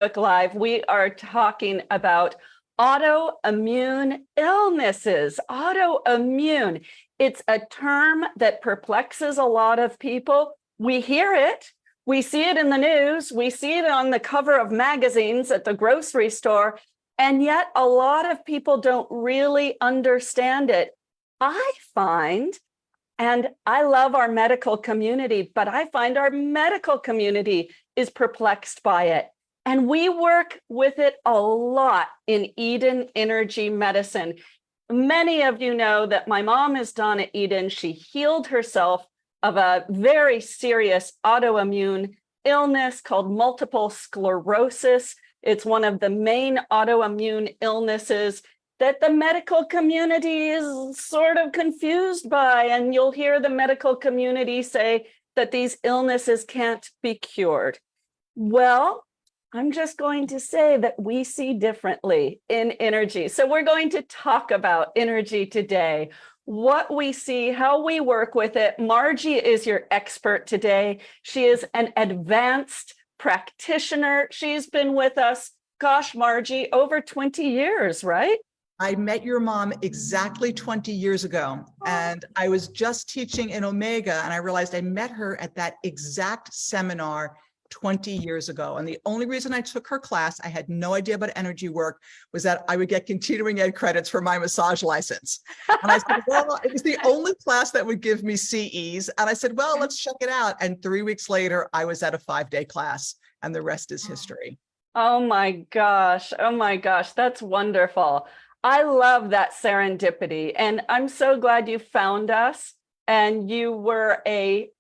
Live, we are talking about autoimmune illnesses. Autoimmune, it's a term that perplexes a lot of people. We hear it, we see it in the news, we see it on the cover of magazines at the grocery store, and yet a lot of people don't really understand it. I find, and I love our medical community, but I find our medical community is perplexed by it. And we work with it a lot in Eden Energy Medicine. Many of you know that my mom is Donna Eden. She healed herself of a very serious autoimmune illness called multiple sclerosis. It's one of the main autoimmune illnesses that the medical community is sort of confused by. And you'll hear the medical community say that these illnesses can't be cured. Well, I'm just going to say that we see differently in energy. So we're going to talk about energy today, what we see, how we work with it. Margie is your expert today. She is an advanced practitioner. She's been with us, gosh, Margie, over 20 years, right? I met your mom exactly 20 years ago, and I was just teaching in Omega, and I realized I met her at that exact seminar 20 years ago. And the only reason I took her class, I had no idea about energy work, was that I would get continuing ed credits for my massage license. And I said, well, it was the only class that would give me CEs. And I said, well, let's check it out. And 3 weeks later, I was at a 5-day class, and the rest is history. Oh my gosh. Oh my gosh. That's wonderful. I love that serendipity. And I'm so glad you found us. And you were a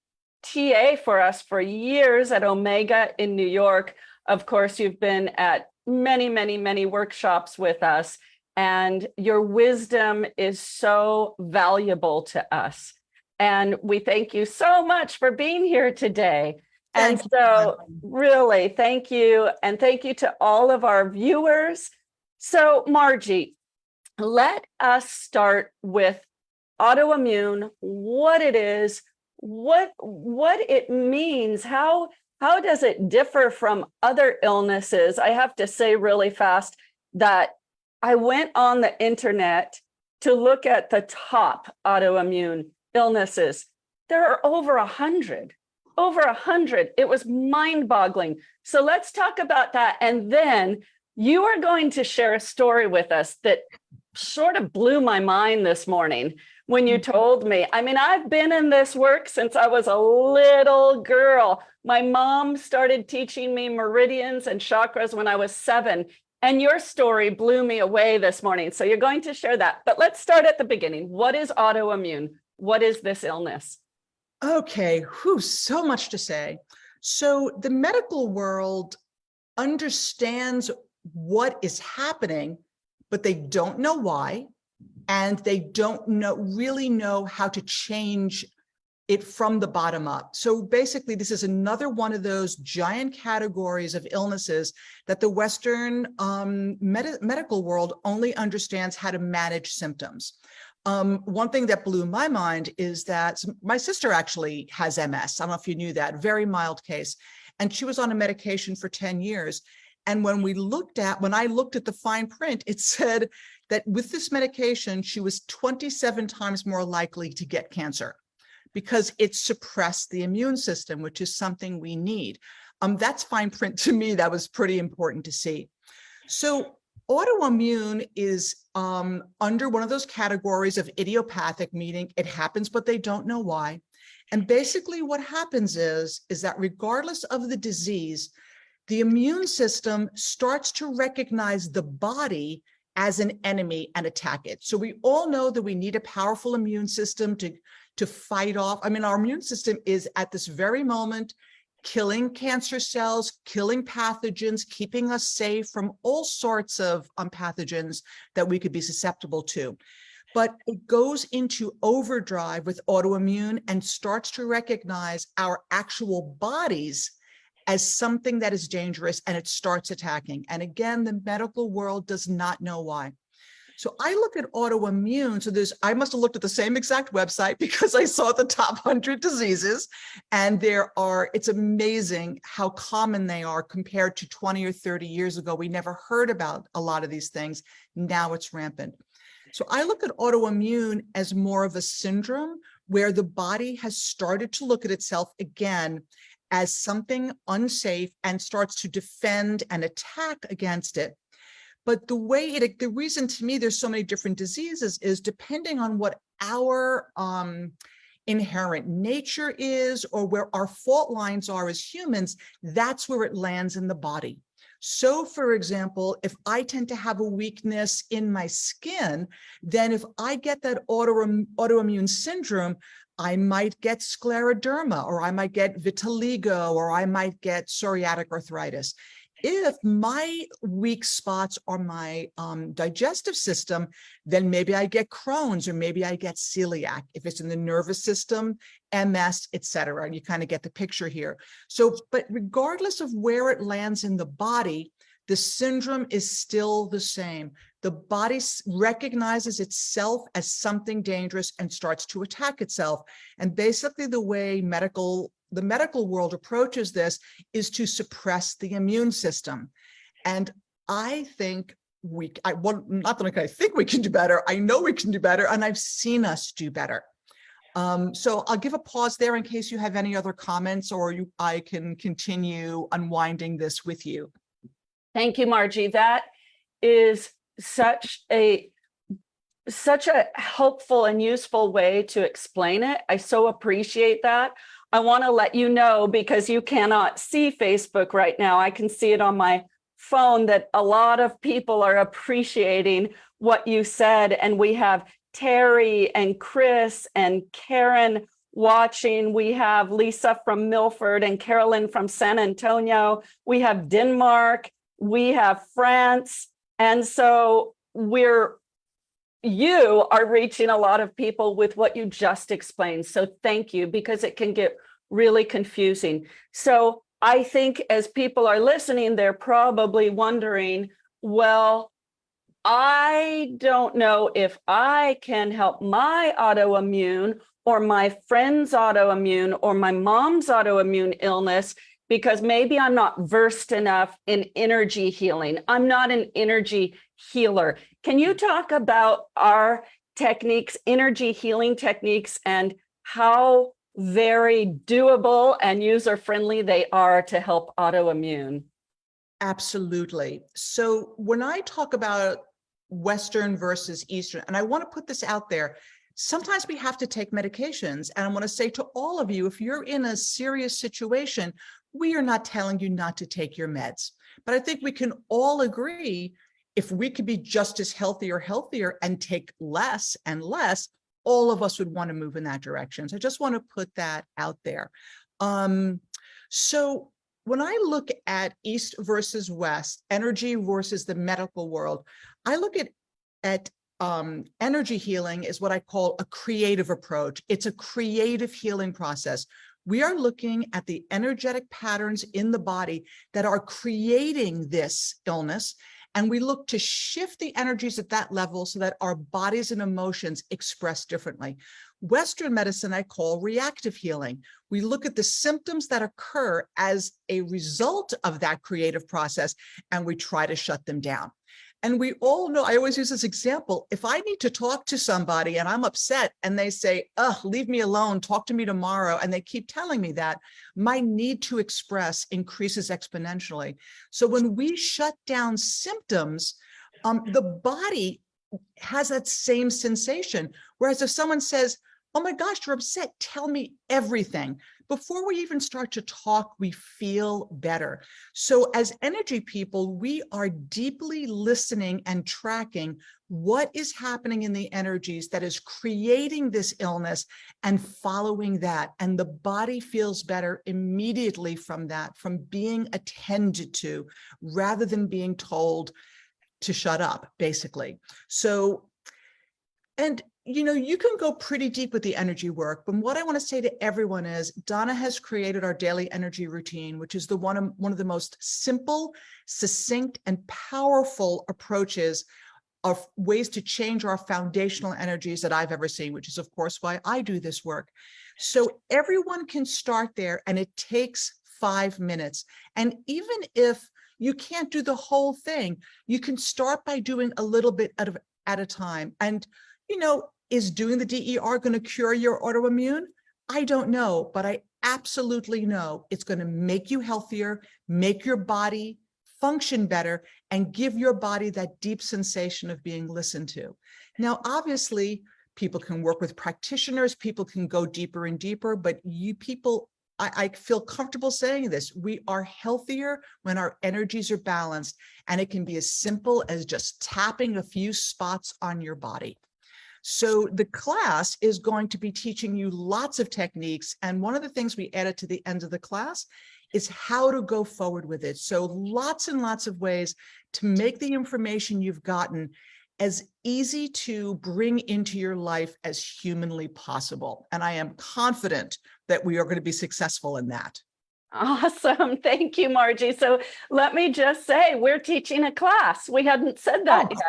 TA for us for years at Omega in New York. Of course, you've been at many, many, many workshops with us, and your wisdom is so valuable to us. And we thank you so much for being here today. And so really, thank you. And thank you to all of our viewers. So Margie, let us start with autoimmune, what it is, what it means, how does it differ from other illnesses? I have to say really fast that I went on the internet to look at the top autoimmune illnesses. There are over 100. It was mind-boggling. So let's talk about that. And then you are going to share a story with us that sort of blew my mind this morning when you told me. I mean, I've been in this work since I was a little girl. My mom started teaching me meridians and chakras when I was 7. And your story blew me away this morning. So you're going to share that. But let's start at the beginning. What is autoimmune? What is this illness? Okay, so much to say. So the medical world understands what is happening, but they don't know why. And they don't really know how to change it from the bottom up. So basically, this is another one of those giant categories of illnesses that the Western medical world only understands how to manage symptoms. One thing that blew my mind is that my sister actually has MS. I don't know if you knew that, very mild case. And she was on a medication for 10 years. And when I looked at the fine print, it said that with this medication, she was 27 times more likely to get cancer because it suppressed the immune system, which is something we need. That's fine print to me. That was pretty important to see. So autoimmune is under one of those categories of idiopathic, meaning it happens, but they don't know why. And basically what happens is that regardless of the disease, the immune system starts to recognize the body as an enemy and attack it. So we all know that we need a powerful immune system to fight off. I mean, our immune system is at this very moment killing cancer cells, killing pathogens, keeping us safe from all sorts of pathogens that we could be susceptible to. But it goes into overdrive with autoimmune and starts to recognize our actual bodies as something that is dangerous, and it starts attacking. And again, the medical world does not know why. So I look at autoimmune. So I must have looked at the same exact website because I saw the top 100 diseases. And it's amazing how common they are compared to 20 or 30 years ago. We never heard about a lot of these things. Now it's rampant. So I look at autoimmune as more of a syndrome where the body has started to look at itself again as something unsafe and starts to defend and attack against it. But the reason to me there's so many different diseases is depending on what our inherent nature is or where our fault lines are as humans, that's where it lands in the body. So for example, if I tend to have a weakness in my skin, then if I get that autoimmune syndrome, I might get scleroderma, or I might get vitiligo, or I might get psoriatic arthritis. If my weak spots are my digestive system, then maybe I get Crohn's, or maybe I get celiac. If it's in the nervous system, MS, etc. And you kind of get the picture here. So, but regardless of where it lands in the body, the syndrome is still the same. The body recognizes itself as something dangerous and starts to attack itself. And basically the way the medical world approaches this is to suppress the immune system. And I think not that I think we can do better, I know we can do better, and I've seen us do better. So I'll give a pause there in case you have any other comments, or I can continue unwinding this with you. Thank you, Margie. That is such a helpful and useful way to explain it. I so appreciate that. I want to let you know, because you cannot see Facebook right now, I can see it on my phone, that a lot of people are appreciating what you said. And we have Terry and Chris and Karen watching. We have Lisa from Milford and Carolyn from San Antonio. We have Denmark. We have France. And so you are reaching a lot of people with what you just explained. So thank you, because it can get really confusing. So I think as people are listening, they're probably wondering, well, I don't know if I can help my autoimmune or my friend's autoimmune or my mom's autoimmune illness, because maybe I'm not versed enough in energy healing. I'm not an energy healer. Can you talk about our techniques, energy healing techniques, and how very doable and user-friendly they are to help autoimmune? Absolutely. So when I talk about Western versus Eastern, and I want to put this out there, sometimes we have to take medications. And I want to say to all of you, if you're in a serious situation, we are not telling you not to take your meds. But I think we can all agree, if we could be just as healthy or healthier and take less and less, all of us would want to move in that direction. So I just want to put that out there. So when I look at East versus West, energy versus the medical world, I look at energy healing is what I call a creative approach. It's a creative healing process. We are looking at the energetic patterns in the body that are creating this illness, and we look to shift the energies at that level so that our bodies and emotions express differently. Western medicine I call reactive healing. We look at the symptoms that occur as a result of that creative process, and we try to shut them down. And we all know, I always use this example, if I need to talk to somebody and I'm upset and they say, "Ugh, leave me alone, talk to me tomorrow," and they keep telling me that, my need to express increases exponentially. So when we shut down symptoms, the body has that same sensation. Whereas if someone says, "Oh my gosh, you're upset, tell me everything," before we even start to talk, we feel better. So as energy people, we are deeply listening and tracking what is happening in the energies that is creating this illness and following that. And the body feels better immediately from that, from being attended to, rather than being told to shut up, basically. So, and you know, you can go pretty deep with the energy work, but what I want to say to everyone is Donna has created our daily energy routine, which is one of the most simple, succinct, and powerful approaches of ways to change our foundational energies that I've ever seen, which is, of course, why I do this work. So everyone can start there, and it takes 5 minutes. And even if you can't do the whole thing, you can start by doing a little bit at a time. And, is doing the DER going to cure your autoimmune? I don't know, but I absolutely know it's going to make you healthier, make your body function better, and give your body that deep sensation of being listened to. Now, obviously, people can work with practitioners, people can go deeper and deeper, but you people, I feel comfortable saying this, we are healthier when our energies are balanced, and it can be as simple as just tapping a few spots on your body. So the class is going to be teaching you lots of techniques. And one of the things we added to the end of the class is how to go forward with it. So lots and lots of ways to make the information you've gotten as easy to bring into your life as humanly possible. And I am confident that we are going to be successful in that. Awesome. Thank you, Margie. So let me just say, we're teaching a class. We hadn't said that yet.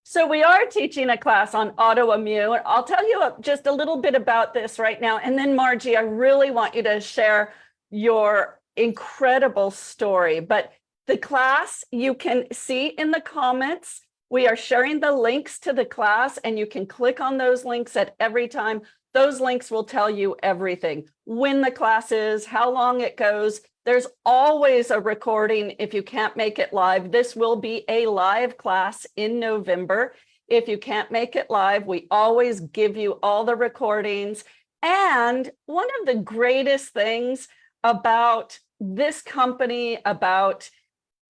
So we are teaching a class on autoimmune. I'll tell you just a little bit about this right now. And then Margie, I really want you to share your incredible story. But the class, you can see in the comments, we are sharing the links to the class, and you can click on those links at every time. Those links will tell you everything, when the class is, how long it goes. There's always a recording if you can't make it live. This will be a live class in November. If you can't make it live, we always give you all the recordings. And one of the greatest things about this company, about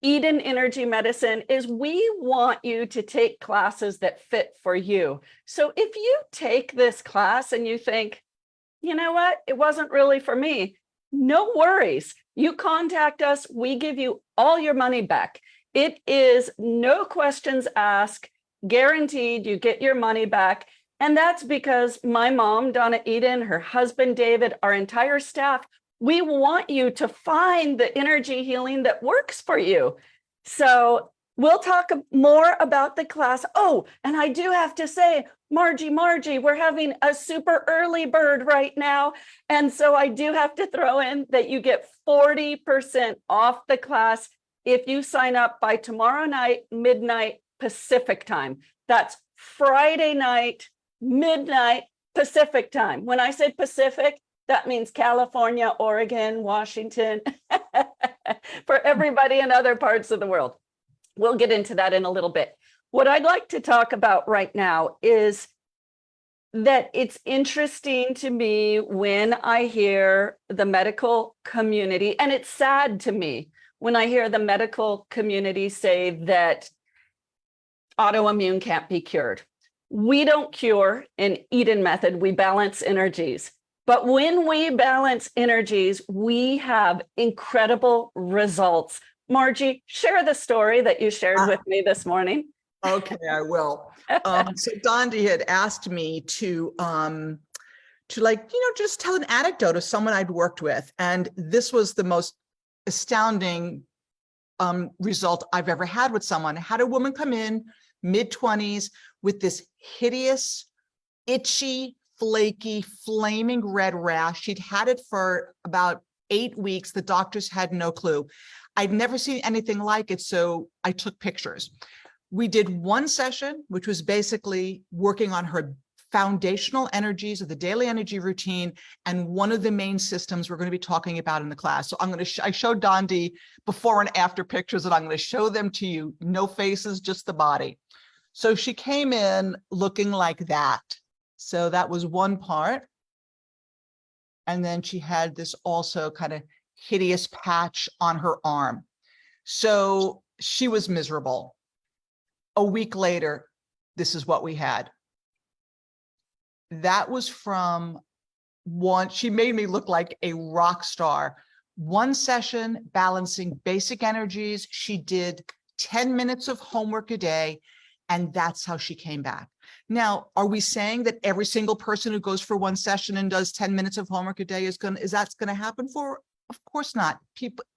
Eden Energy Medicine, is we want you to take classes that fit for you. So if you take this class and you think, you know what, it wasn't really for me, no worries. You contact us, we give you all your money back. It is no questions asked, guaranteed you get your money back. And that's because my mom, Donna Eden, her husband, David, our entire staff, we want you to find the energy healing that works for you. So we'll talk more about the class. Oh, and I do have to say, Margie, we're having a super early bird right now. And so I do have to throw in that you get 40% off the class if you sign up by tomorrow night, midnight Pacific time. That's Friday night, midnight Pacific time. When I say Pacific, that means California, Oregon, Washington, for everybody in other parts of the world. We'll get into that in a little bit. What I'd like to talk about right now is that it's interesting to me when I hear the medical community, and it's sad to me when I hear the medical community say that autoimmune can't be cured. We don't cure in Eden method, we balance energies. But when we balance energies, we have incredible results. Margie, share the story that you shared with me this morning. Okay, I will. So Dondi had asked me to just tell an anecdote of someone I'd worked with. And this was the most astounding result I've ever had with someone. I had a woman come in, mid-20s, with this hideous, itchy, flaky, flaming red rash. She'd had it for about 8 weeks. The doctors had no clue. I'd never seen anything like it, so I took pictures. We did one session, which was basically working on her foundational energies of the daily energy routine, and one of the main systems we're going to be talking about in the class. So I showed Dondi before and after pictures, and I'm going to show them to you. No faces, just the body. So she came in looking like that. So that was one part. And then she had this also kind of hideous patch on her arm. So she was miserable. A week later, this is what we had. That was from one, she made me look like a rock star. One session balancing basic energies. She did 10 minutes of homework a day, and that's how she came back. Now, are we saying that every single person who goes for one session and does 10 minutes of homework a day is that going to happen for? Of course not.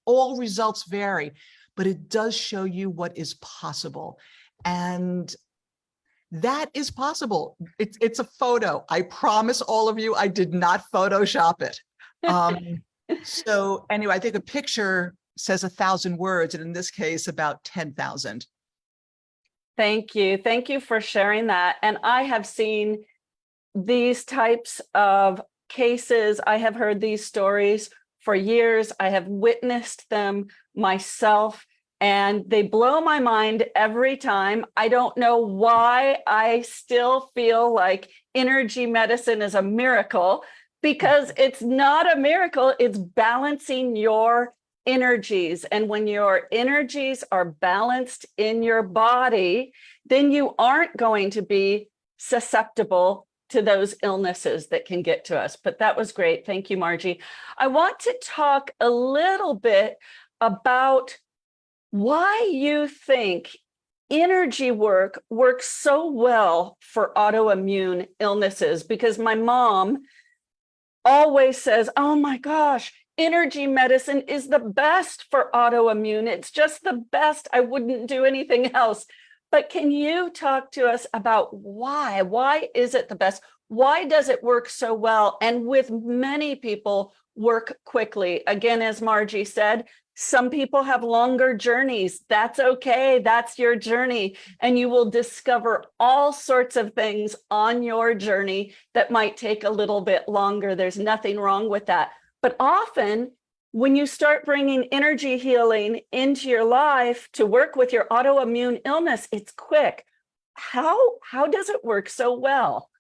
All results vary. but it does show you what is possible. And that is possible. It's a photo. I promise all of you, I did not Photoshop it. So anyway, I think a picture says 1,000 words, and in this case, about 10,000. Thank you. Thank you for sharing that. And I have seen these types of cases. I have heard these stories for years. I have witnessed them myself, and they blow my mind every time. I don't know why I still feel like energy medicine is a miracle, because it's not a miracle. It's balancing your energies. And when your energies are balanced in your body, then you aren't going to be susceptible to those illnesses that can get to us. But that was great. Thank you, Margie. I want to talk a little bit about why you think energy work works so well for autoimmune illnesses, because my mom always says, oh my gosh, energy medicine is the best for autoimmune. It's just the best. I wouldn't do anything else. But can you talk to us about why? Why is it the best? Why does it work so well? And with many people, work quickly. Again, as Margie said, some people have longer journeys. That's okay. That's your journey. And you will discover all sorts of things on your journey that might take a little bit longer. There's nothing wrong with that. But often, when you start bringing energy healing into your life to work with your autoimmune illness, it's quick. How does it work so well?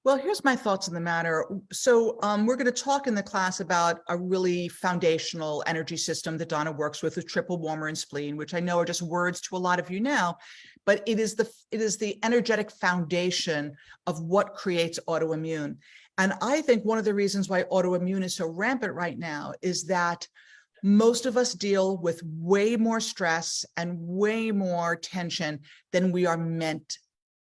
Well, here's my thoughts on the matter. So we're going to talk in the class about a really foundational energy system that Donna works with triple warmer and spleen, which I know are just words to a lot of you now, but it is the energetic foundation of what creates autoimmune. And I think one of the reasons why autoimmune is so rampant right now is that most of us deal with way more stress and way more tension than we are meant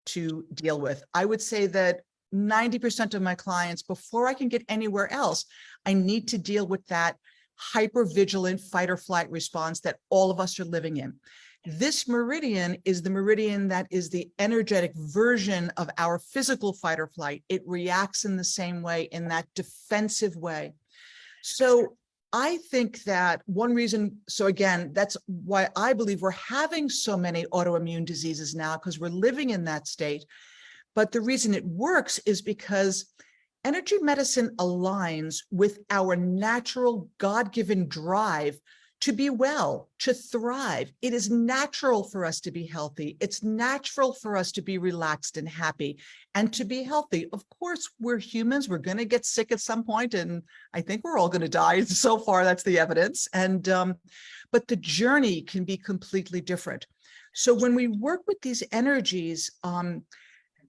to deal with. I would say that 90% of my clients, before I can get anywhere else, I need to deal with that hypervigilant fight or flight response that all of us are living in. This meridian is the meridian that is the energetic version of our physical fight or flight. It reacts in the same way, in that defensive way. So I think that one reason, so again, that's why I believe we're having so many autoimmune diseases now, because we're living in that state. But the reason it works is because energy medicine aligns with our natural God-given drive to be well, to thrive. It is natural for us to be healthy. It's natural for us to be relaxed and happy and to be healthy. Of course, we're humans. We're going to get sick at some point, and I think we're all going to die. So far, that's the evidence. And but the journey can be completely different. So when we work with these energies,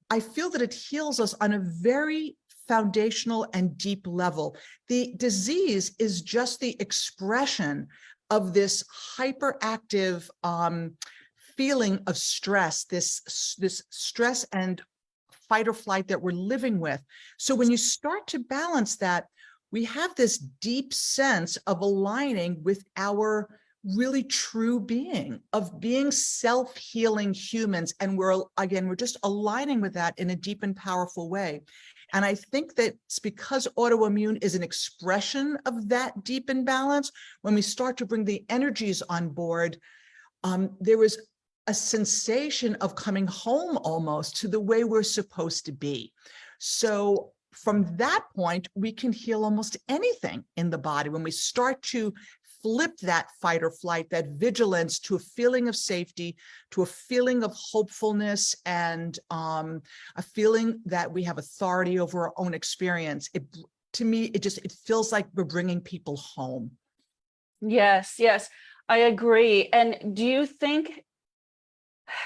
I feel that it heals us on a very foundational and deep level. The disease is just the expression of this hyperactive feeling of stress, this stress and fight or flight that we're living with. So when you start to balance that, we have this deep sense of aligning with our really true being, of being self-healing humans. And we're just aligning with that in a deep and powerful way. And I think that it's because autoimmune is an expression of that deep imbalance. When we start to bring the energies on board, there is a sensation of coming home almost to the way we're supposed to be. So from that point, we can heal almost anything in the body when we start to flip that fight or flight, that vigilance, to a feeling of safety, to a feeling of hopefulness, and a feeling that we have authority over our own experience. To me, it feels like we're bringing people home. Yes, I agree. And do you think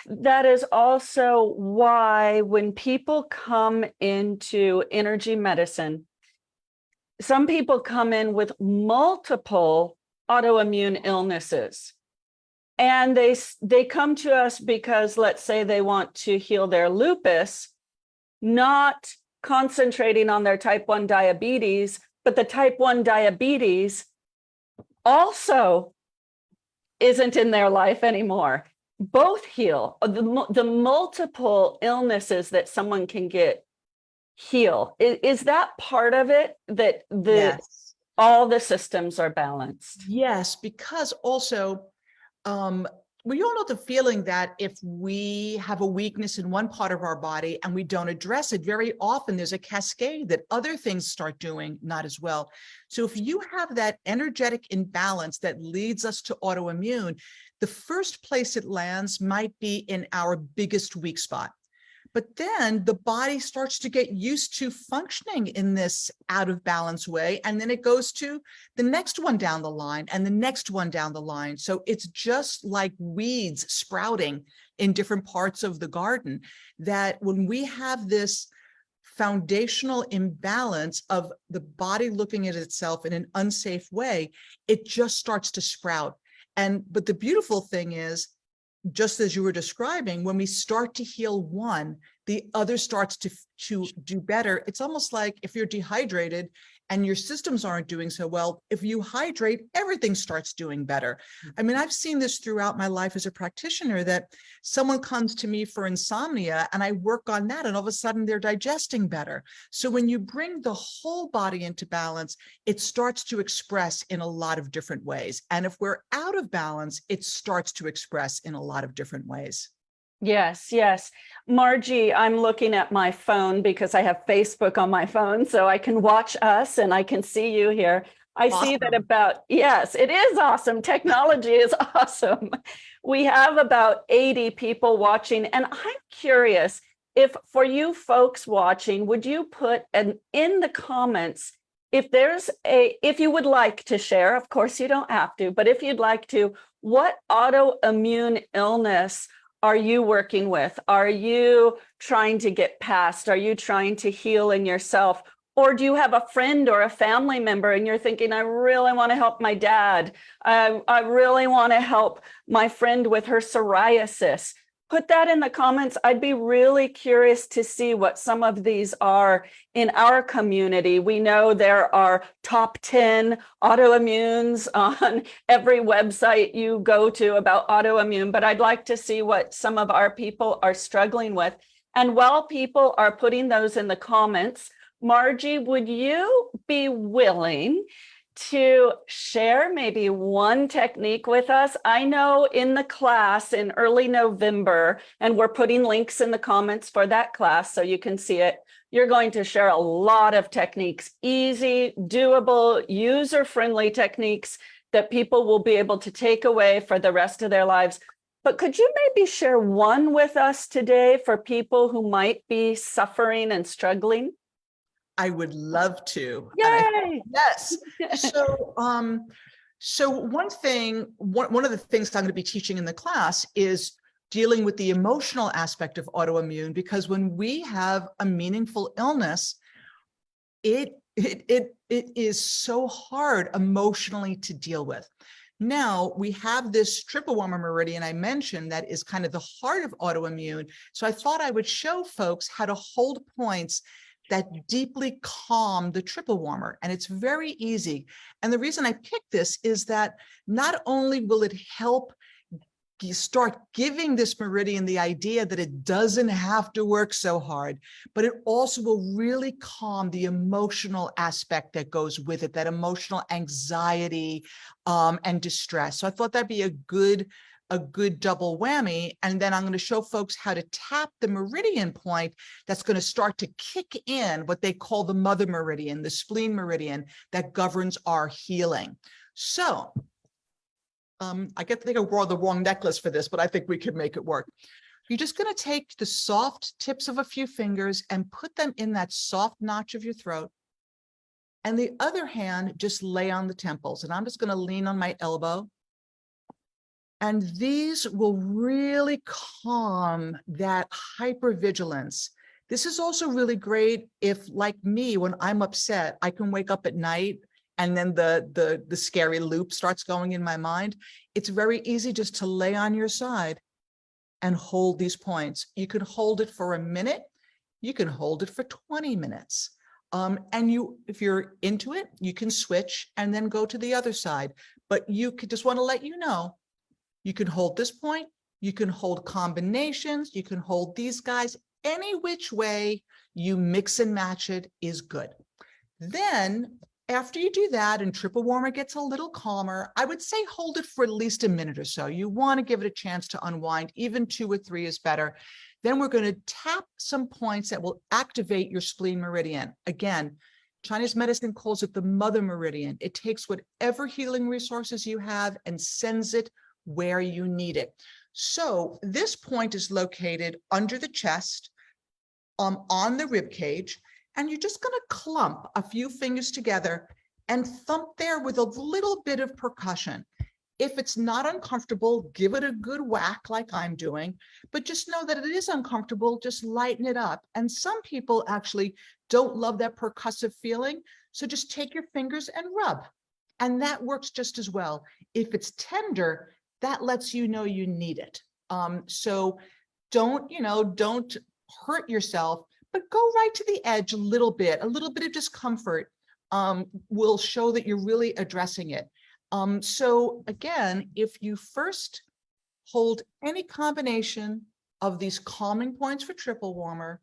that is also why when people come into energy medicine, some people come in with multiple autoimmune illnesses, and they come to us because, let's say, they want to heal their lupus, not concentrating on their type 1 diabetes, but the type 1 diabetes also isn't in their life anymore. Both heal. The multiple illnesses that someone can get heal. Is that part of it, that Yes. all the systems are balanced? Yes, because also we all know the feeling that if we have a weakness in one part of our body and we don't address it, very often there's a cascade that other things start doing not as well. So if you have that energetic imbalance that leads us to autoimmune, the first place it lands might be in our biggest weak spot. But then the body starts to get used to functioning in this out of balance way. And then it goes to the next one down the line and the next one down the line. So it's just like weeds sprouting in different parts of the garden, that when we have this foundational imbalance of the body looking at itself in an unsafe way, it just starts to sprout. But the beautiful thing is, just as you were describing, when we start to heal one, the other starts to do better. It's almost like if you're dehydrated and your systems aren't doing so well, if you hydrate, everything starts doing better. I mean, I've seen this throughout my life as a practitioner, that someone comes to me for insomnia and I work on that, and all of a sudden they're digesting better. So when you bring the whole body into balance, it starts to express in a lot of different ways. And if we're out of balance, it starts to express in a lot of different ways. Yes, yes. Margie, I'm looking at my phone because I have Facebook on my phone, so I can watch us and I can see you here. I see that yes, it is awesome. Technology is awesome. We have about 80 people watching, and I'm curious if, for you folks watching, would you put in the comments, if you would like to share, of course you don't have to, but if you'd like to, what autoimmune illness are you working with? Are you trying to get past? Are you trying to heal in yourself? Or do you have a friend or a family member and you're thinking, I really want to help my dad. I really want to help my friend with her psoriasis. Put that in the comments. I'd be really curious to see what some of these are in our community. We know there are top 10 autoimmunes on every website you go to about autoimmune, but I'd like to see what some of our people are struggling with. And while people are putting those in the comments, Margie, would you be willing to share maybe one technique with us? I know in the class in early November, and we're putting links in the comments for that class so you can see it, you're going to share a lot of techniques, easy, doable, user-friendly techniques that people will be able to take away for the rest of their lives. But could you maybe share one with us today for people who might be suffering and struggling? I would love to. Yay! Yes. So, so one of the things I'm going to be teaching in the class is dealing with the emotional aspect of autoimmune, because when we have a meaningful illness, it is so hard emotionally to deal with. Now we have this triple warmer meridian I mentioned that is kind of the heart of autoimmune. So I thought I would show folks how to hold points that deeply calm the triple warmer. And it's very easy. And the reason I picked this is that not only will it help start giving this meridian the idea that it doesn't have to work so hard, but it also will really calm the emotional aspect that goes with it, that emotional anxiety and distress. So I thought that'd be a good double whammy. And then I'm going to show folks how to tap the meridian point that's going to start to kick in what they call the mother meridian, the spleen meridian that governs our healing. So I think I wore the wrong necklace for this, but I think we could make it work. You're just going to take the soft tips of a few fingers and put them in that soft notch of your throat. And the other hand, just lay on the temples. And I'm just going to lean on my elbow. And these will really calm that hypervigilance. This is also really great if, like me, when I'm upset, I can wake up at night and then the scary loop starts going in my mind. It's very easy just to lay on your side and hold these points. You can hold it for a minute. You can hold it for 20 minutes. And if you're into it, you can switch and then go to the other side. But you could just want to let you know You can hold this point, you can hold combinations, you can hold these guys, any which way you mix and match it is good. Then after you do that and triple warmer gets a little calmer, I would say hold it for at least a minute or so. You want to give it a chance to unwind. Even 2 or 3 is better. Then we're going to tap some points that will activate your spleen meridian. Again, Chinese medicine calls it the mother meridian. It takes whatever healing resources you have and sends it where you need it. So this point is located under the chest, on the rib cage, and you're just going to clump a few fingers together and thump there with a little bit of percussion. If it's not uncomfortable, give it a good whack like I'm doing, but just know that it is uncomfortable, just lighten it up. And some people actually don't love that percussive feeling, so just take your fingers and rub, and that works just as well. If it's tender, that lets you know you need it. So don't hurt yourself, but go right to the edge a little bit of discomfort will show that you're really addressing it. So again, if you first hold any combination of these calming points for triple warmer,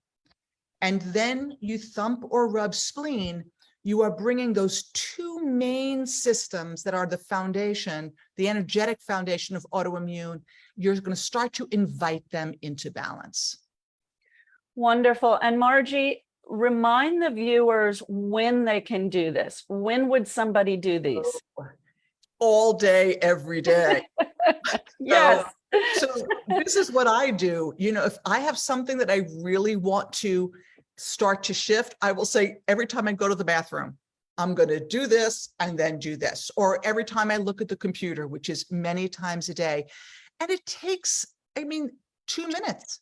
and then you thump or rub spleen, you are bringing those 2 main systems that are the foundation, the energetic foundation of autoimmune. You're going to start to invite them into balance. Wonderful. And Margie, remind the viewers when they can do this. When would somebody do these? All day, every day. Yes. So this is what I do. If I have something that I really want to start to shift, I will say every time I go to the bathroom, I'm going to do this and then do this. Or every time I look at the computer, which is many times a day. And it takes, 2 minutes.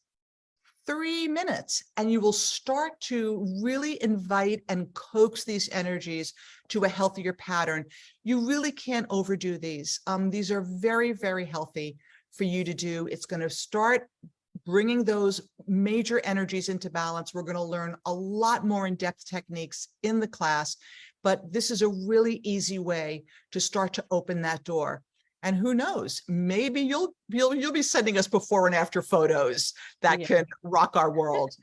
3 minutes, and you will start to really invite and coax these energies to a healthier pattern. You really can't overdo these. These are very, very healthy for you to do. It's going to start bringing those major energies into balance. We're going to learn a lot more in-depth techniques in the class, but this is a really easy way to start to open that door. And who knows, maybe you'll be sending us before and after photos that can rock our world.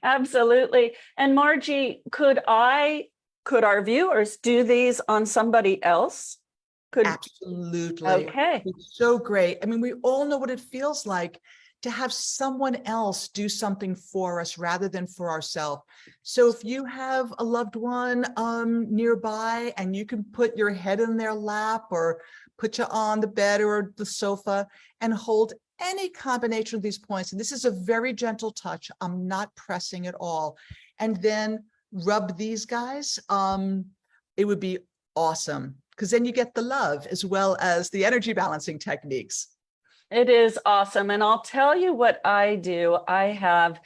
Absolutely. And Margie, could our viewers do these on somebody else? Absolutely. Okay. It's so great. We all know what it feels like to have someone else do something for us rather than for ourselves. So if you have a loved one nearby and you can put your head in their lap or put you on the bed or the sofa and hold any combination of these points. And this is a very gentle touch. I'm not pressing at all. And then rub these guys. It would be awesome because then you get the love as well as the energy balancing techniques. It is awesome. And I'll tell you what I do. I have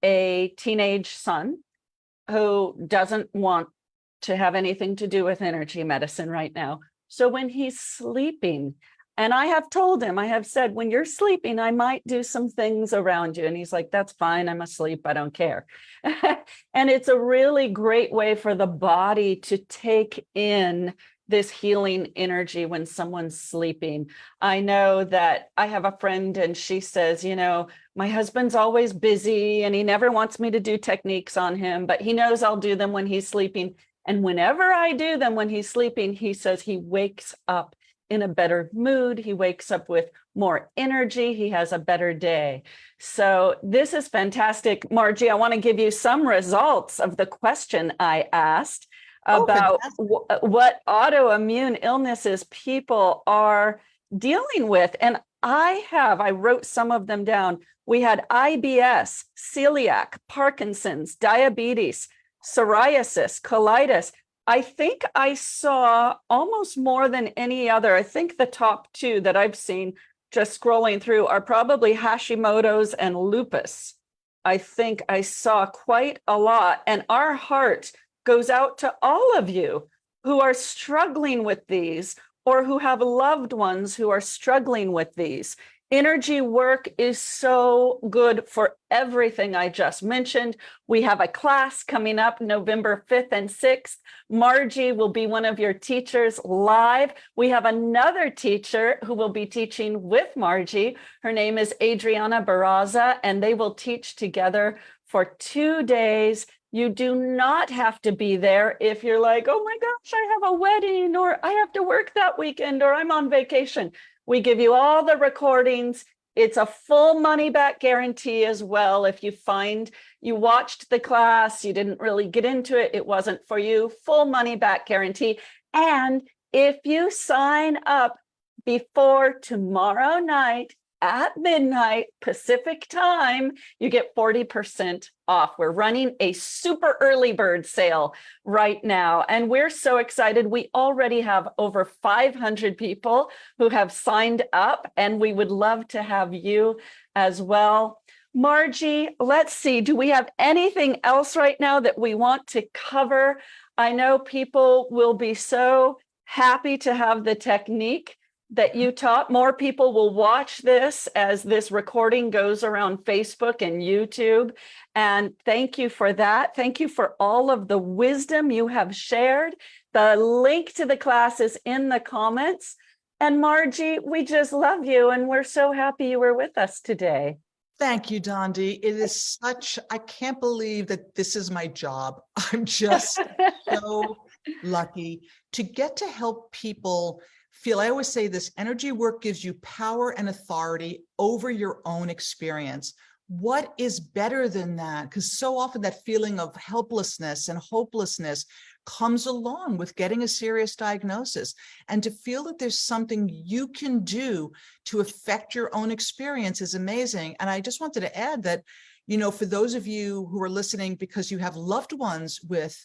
a teenage son who doesn't want to have anything to do with energy medicine right now. So when he's sleeping, and I have told him, I have said, when you're sleeping, I might do some things around you. And he's like, that's fine. I'm asleep. I don't care. And it's a really great way for the body to take in this healing energy when someone's sleeping. I know that I have a friend and she says, my husband's always busy and he never wants me to do techniques on him, but he knows I'll do them when he's sleeping. And whenever I do them when he's sleeping, he says he wakes up in a better mood. He wakes up with more energy. He has a better day. So this is fantastic. Margie, I want to give you some results of the question I asked about what autoimmune illnesses people are dealing with. And I wrote some of them down. We had IBS, celiac, Parkinson's, diabetes, psoriasis, colitis. I think I saw almost more than any other. I think the top 2 that I've seen just scrolling through are probably Hashimoto's and lupus. I think I saw quite a lot. And our heart goes out to all of you who are struggling with these or who have loved ones who are struggling with these. Energy work is so good for everything I just mentioned. We have a class coming up November 5th and 6th. Margie will be one of your teachers live. We have another teacher who will be teaching with Margie. Her name is Adriana Barraza, and they will teach together for 2 days. You do not have to be there if you're like, oh my gosh, I have a wedding, or I have to work that weekend, or I'm on vacation. We give you all the recordings. It's a full money back guarantee as well. If you find you watched the class, you didn't really get into it, it wasn't for you, full money back guarantee. And if you sign up before tomorrow night at midnight Pacific time, you get 40% off. We're running a super early bird sale right now, and we're so excited. We already have over 500 people who have signed up, and we would love to have you as well. Margie, let's see, do we have anything else right now that we want to cover? I know people will be so happy to have the technique that you taught. More people will watch this as this recording goes around Facebook and YouTube. And thank you for that. Thank you for all of the wisdom you have shared. The link to the class is in the comments. And Margie, we just love you, and we're so happy you were with us today. Thank you, Dondi. It is such, I can't believe that this is my job. I'm just so lucky to get to help people feel, I always say this, energy work gives you power and authority over your own experience. What is better than that? Because so often that feeling of helplessness and hopelessness comes along with getting a serious diagnosis. And to feel that there's something you can do to affect your own experience is amazing. And I just wanted to add that, you know, for those of you who are listening because you have loved ones with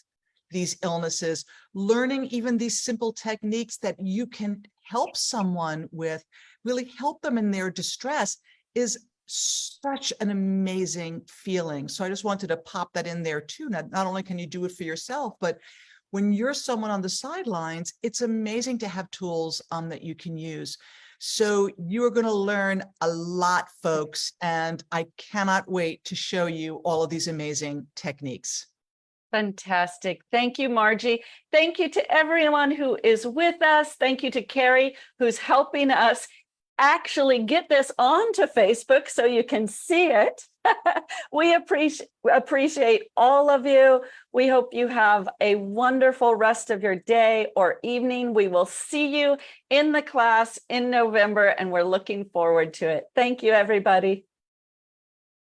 these illnesses, learning even these simple techniques that you can help someone with, really help them in their distress, is such an amazing feeling. So I just wanted to pop that in there too. Not only can you do it for yourself, but when you're someone on the sidelines, it's amazing to have tools that you can use. So you are going to learn a lot, folks, and I cannot wait to show you all of these amazing techniques. Fantastic. Thank you, Margie. Thank you to everyone who is with us. Thank you to Carrie, who's helping us actually get this onto Facebook so you can see it. We appreciate all of you. We hope you have a wonderful rest of your day or evening. We will see you in the class in November, and we're looking forward to it. Thank you, everybody.